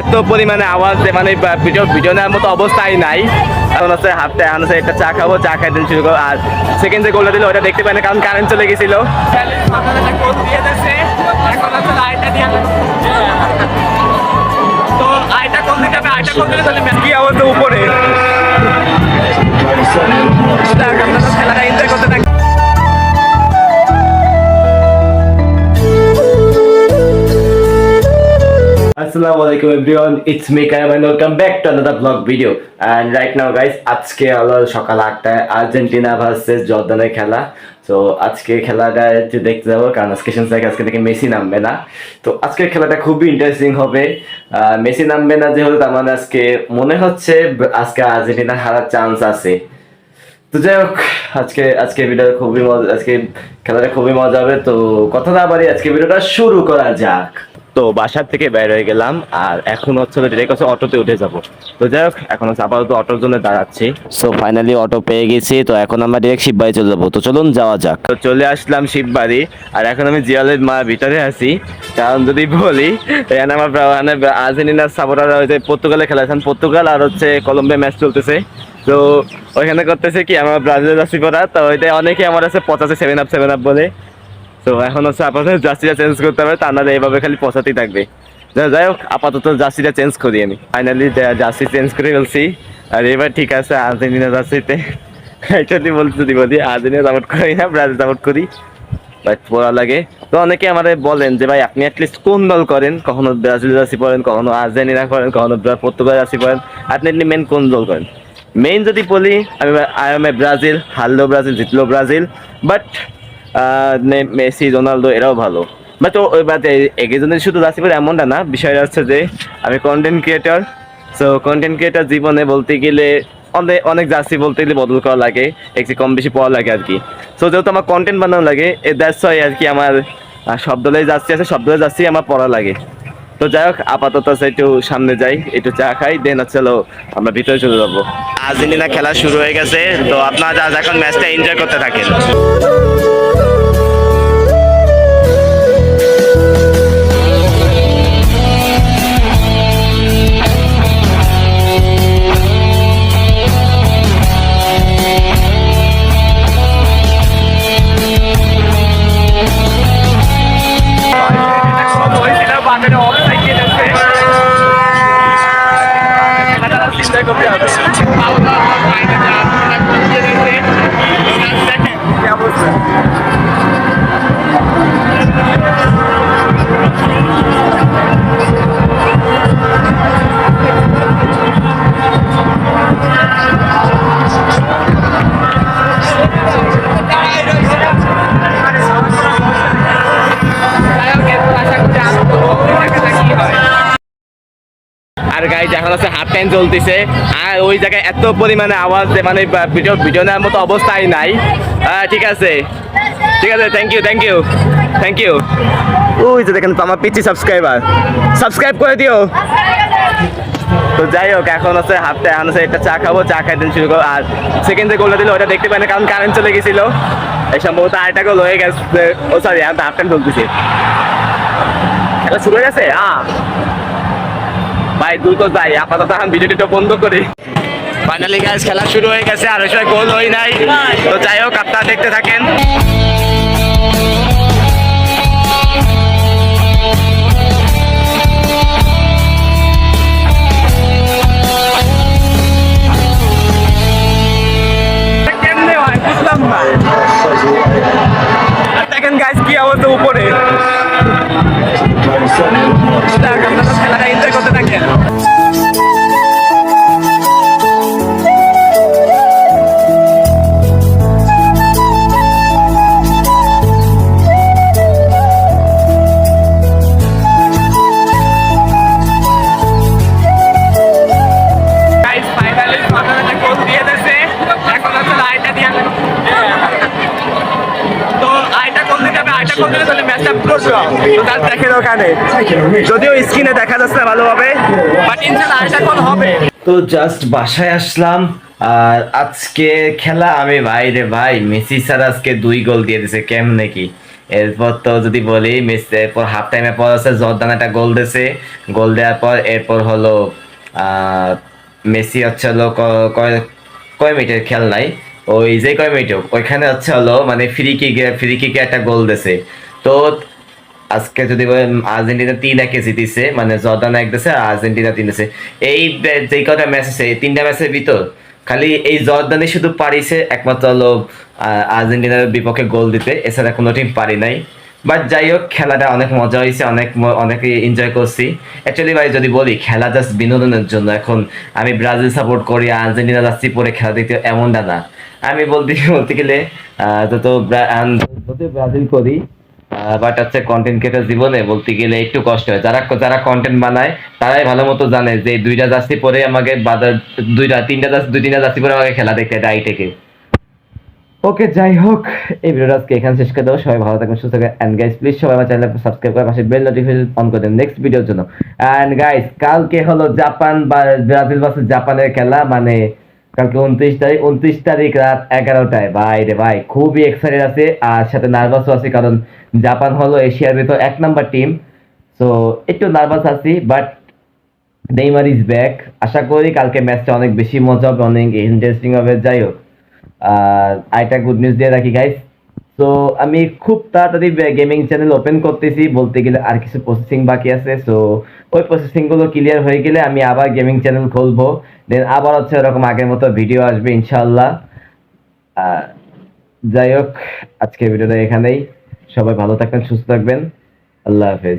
এত পরিমাণে আওয়াজ যে মানে ভিডিও নেওয়ার মতো অবস্থাই নাই। এখন হচ্ছে হাতে এখন হচ্ছে একটা চা খাবো, চা খাই দিন শুরু করবো। আর সেকেন্ড যে গোলটা দিল ওটা দেখতে পাই না, কারণ কারেন্ট চলে গেছিল। কি অবস্থা উপরে খেলাটা এনজয় করতে থাকি। Assalamualaikum everyone, it's me Karim and welcome back to another vlog video. And right now guys, আজকে হলো সকাল 8টায় আর্জেন্টিনা ভার্সেস জর্দানের খেলা। তো আজকে খেলাটা একটু দেখতে যাবো, কারণ আজকে শুনছি আজকে থেকে মেসি নামবে না। তো আজকের খেলাটা খুবই ইন্টারেস্টিং হবে। মেসি নামবে না যেহেতু, তার মানে আজকে মনে হচ্ছে আজকে আর্জেন্টিনা হারার চান্স আছে। তো যাই হোক, আজকে ভিডিওটা খুবই মজা, আজকে খেলাটা খুবই মজা হবে। তো কথা না বাড়ি আজকে ভিডিওটা শুরু করা যাক। তো বাসার থেকে বের হয়ে গেলাম, আর এখন হচ্ছে ডিরেক্ট হচ্ছে অটোতে উঠে যাব। তো যাই হোক, এখন হচ্ছে আপাতত অটোর জন্য দাঁড়াচ্ছি। সো ফাইনালি অটো পেয়ে গেছি। তো এখন আমরা ডিরেক্ট শিববাড়ি চলে যাবো। তো চলুন যাওয়া যাক। তো চলে আসলাম শিববাড়ি, আর এখন আমি জিয়ালের মা ভিতরে আছি। কারণ যদি বলি এখানে আমার আর্জেন্টিনার সাপোর্টাররা হচ্ছে পর্তুগালে খেলা, এখন পর্তুগাল আর হচ্ছে কলম্বিয়া ম্যাচ চলতেছে। তো ওইখানে করতেছে কি আমার ব্রাজিলের জার্সি পরা, তো ওইটা অনেকে আমার আছে পচাচ্ছে 7 আপ বলে। তো এখন হচ্ছে আপাতত জার্সিটা চেঞ্জ করতে হবে, তা নাহলে এইভাবে খালি পচাতেই থাকবে। যাই হোক, আপাতত জার্সিটা চেঞ্জ করি আমি। ফাইনালি জার্সি চেঞ্জ করে ফেলছি, আর এবার ঠিক আছে আর্জেন্টিনা জার্সিতে। অ্যাকচুয়ালি যদি বলি আর্জেন্টিনা সাপোর্ট করি না, ব্রাজিল সাপোর্ট করি, বাট পড়া লাগে। তো অনেকে আমাদের বলেন যে ভাই আপনি অ্যাটলিস্ট কোন দল করেন, কখনো ব্রাজিল জার্সি পরেন, কখনো আর্জেন্টিনা করেন, কখনো পর্তুগাল জার্সি পরেন, আপনি মেন কোন দল করেন? মেইন যদি বলি আমি আই এম এ ব্রাজিল, হারলো ব্রাজিল জিতলো ব্রাজিল, বাট মেসি রোনালদো এরাও ভালো। বাট একজনের শুধু জার্সি পরে এমনটা না, বিষয়টা হচ্ছে যে আমি content creator. So content creator জীবনে বলতে গেলে অনেক জার্সি বলতে গেলে বদল করা লাগে, একটু কম বেশি পড়া লাগে আর কি। সো যেহেতু আমার কন্টেন্ট বানানো লাগে, দ্যাটস ওয়াই আর কি আমার সব দলের জার্সি আছে, সব দলের জার্সি আমার পড়া লাগে। তো যাই হোক, আপাতত একটু সামনে যাই, একটু চা খাই, দেন হচ্ছে আমরা ভিতরে চলে যাবো। আর্জেন্টিনা খেলা শুরু হয়ে গেছে, তো আপনারা এখন ম্যাচটা এনজয় করতে থাকেন। আর গাইজ এখন হচ্ছে হাফ টাইম চলতেছে, আর ওই জায়গায় এত পরিমাণে আওয়াজ যে মানে ভিডিও নেওয়ার মতো অবস্থাই নাই। ঠিক আছে, থ্যাংক ইউ। ওই যে দেখেন তো আমার পিচ্ছি সাবস্ক্রাইব করে দিও। তো যাই হোক, এখন হচ্ছে হাফ টাইম, এখন হচ্ছে একটা চা খাবো, চা খাই দিন শুরু করবো। আর সেকেন্ড যে গোলটা দিল ওটা দেখতে পাই না, কারণ কারেন্ট চলে গেছিল। এই সম্ভবত আরেকটা গোল হয়ে গেছে। ও সরি, এখন তো হাফ টাইম চলতেছে, খেলা শুরু হয়ে গেছে। ভাই দ্রুত যাই, আপাতত এখন ভিডিওটা বন্ধ করি। ফাইনালি গাইস খেলা শুরু হয়ে গেছে, আর ওই সময় গোল হয় নাই। তো যাই হোক, আপনারা দেখতে থাকেন। কেমনে হয় বুঝলাম না। দেখেন গাইস কি অবস্থা উপরে, খেলাটা এনজয় করতে থাকেন। যদিও স্ক্রিনে দেখা যাচ্ছে ভালোভাবে, বাট ইনশাআল্লাহ আশা করা হবে। তো জাস্ট বাসায় আসলাম, আর আজকে খেলা আমি ভাই রে ভাই, মেসি স্যার আজকে 2 গোল দিয়ে দিছে কেমনে কি। এরপর তো যদি বলি মেসি, এরপর হাফ টাইমে পর আছে জর্দান একটা গোল দিছে। গোল দেওয়ার পর এরপর হলো আহ মেসি হচ্ছে হলো কয় কয় মিনিটের খেলনাই, ওই যে কয় মিনিট হোক, ওইখানে হচ্ছে হলো মানে ফ্রি কিকে একটা গোল দিছে। তো আজকে যদি বলেন আর্জেন্টিনা 3-1 জিতিছে, মানে জর্দান 1 দিছে আর আর্জেন্টিনা 3 দিছে। এই যে কটা ম্যাচ আছে, এই 3টা ম্যাচের ভিতর খালি এই জর্দানই শুধু পারিছে একমাত্র হলো আর্জেন্টিনার বিপক্ষে গোল দিতে, এছাড়া কোনো টিম পারি নাই। বাট যাই হোক, খেলাটা অনেক মজা হয়েছে, অনেকে এনজয় করছি। অ্যাকচুয়ালি ভাই যদি বলি খেলা জাস্ট বিনোদনের জন্য, এখন আমি ব্রাজিল সাপোর্ট করি আর্জেন্টিনা যাচ্ছি পরে খেলা দেখতে এমনটা না। আমি বলতে বলতে গেলে যদিও ব্রাজিল করি, বাট হচ্ছে কন্টেন্ট ক্রিয়েটর জীবনে বলতে গেলে একটু কষ্ট হয়। যারা যারা কন্টেন্ট বানায় তারাই ভালো মতো জানে যে 2টা জার্সি পরে আমাকে বাজার, 2-3টা জার্সি পরে আমাকে খেলা দেখতে হয় থেকে। ওকে যাই হোক, এই ভিডিওটা আজকে এখানে শেষ করে দেবো। সবাই ভালো থাকবেন, সুস্থ থাকবেন, এন্ড গাইস প্লিজ সবাই আমার চ্যানেল সাবস্ক্রাইব করে পাশে বেল নোটিফিকেশন অন করে দেন নেক্সট ভিডিওর জন্য। এন্ড গাইস কালকে হলো জাপান বা ব্রাজিল ভার্সেস জাপানের খেলা, মানে কালকে 29 তারিখ, 29 তারিখ রাত 11টায়। ভাই রে ভাই খুবই এক্সাইটেড আছে আর সাথে নার্ভাসও আছে, কারণ জাপান হলো এশিয়ার ভিতর 1 নাম্বার টিম। সো একটু নার্ভাস আছি, বাট নেইমার ইজ ব্যাক। আশা করি কালকে ম্যাচটা অনেক বেশি মজা হবে, অনেক ইন্টারেস্টিং হবে। যাই হোক, আর আরেকটা গুড নিউজ দিয়ে রাখি গাইস। তো আমি খুব তাড়াতাড়ি গেমিং চ্যানেল ওপেন করতেছি, বলতে গেলে আর কিছু প্রসেসিং বাকি আছে। সো ওই প্রসেসিং গুলো ক্লিয়ার হয়ে গেলে আমি আবার গেমিং চ্যানেল খুলবো, দেন আবার হচ্ছে এরকম আগের মতো ভিডিও আসবে ইনশাল্লাহ। আহ, যাই হোক, আজকে ভিডিওটা এখানেই। সবাই ভালো থাকবেন, সুস্থ থাকবেন, আল্লাহ হাফেজ।